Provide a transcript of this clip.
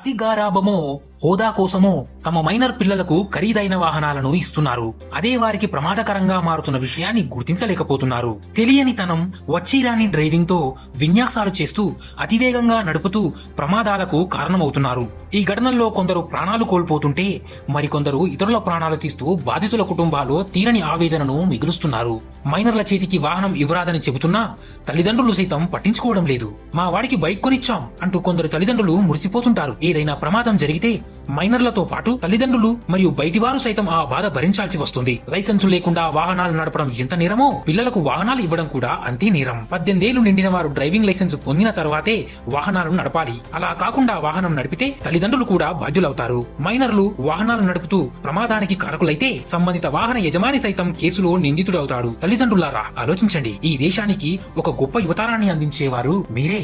అతి గారాబమో హోదా కోసమో తమ మైనర్ పిల్లలకు ఖరీదైన వాహనాలను ఇస్తున్నారు. అదే వారికి ప్రమాదకరంగా మారుతున్న విషయాన్ని గుర్తించలేకపోతున్నారు. తెలియనితనం, వచ్చిరాని డ్రైవింగ్ తో విన్యాసాలు చేస్తూ అతివేగంగా నడుపుతూ ప్రమాదాలకు కారణమవుతున్నారు. ఈ ఘటనల్లో కొందరు ప్రాణాలు కోల్పోతుంటే మరికొందరు ఇతరుల ప్రాణాలు తీస్తూ బాధితుల కుటుంబాలు తీరని ఆవేదనను మిగులుస్తున్నారు. మైనర్ల చేతికి వాహనం ఇవ్వరాదని చెబుతున్నా తల్లిదండ్రులు సైతం పట్టించుకోవడం లేదు. మా వాడికి బైక్ కొనిచ్చాం అంటూ కొందరు తల్లిదండ్రులు మురిసిపోతుంటారు. ఏదైనా ప్రమాదం జరిగితే మైనర్లతో పాటు తల్లిదండ్రులు మరియు బయటివారు సైతం ఆ బాధ భరించాల్సి వస్తుంది. లైసెన్సు లేకుండా వాహనాలు నడపడం ఎంత నేరమో పిల్లలకు వాహనాలు ఇవ్వడం కూడా అంతే నేరం. 18 ఏళ్లు నిండిన వారు డ్రైవింగ్ లైసెన్స్ పొందిన తర్వాతే వాహనాలను నడపాలి. అలా కాకుండా వాహనం నడిపితే తల్లిదండ్రులు కూడా బాధ్యులవుతారు. మైనర్లు వాహనాలు నడుపుతూ ప్రమాదానికి కారకులైతే సంబంధిత వాహన యజమాని సైతం కేసులో నిందితుడవుతాడు. తల్లిదండ్రులారా ఆలోచించండి. ఈ దేశానికి ఒక గొప్ప యువతరాన్ని అందించేవారు మీరే.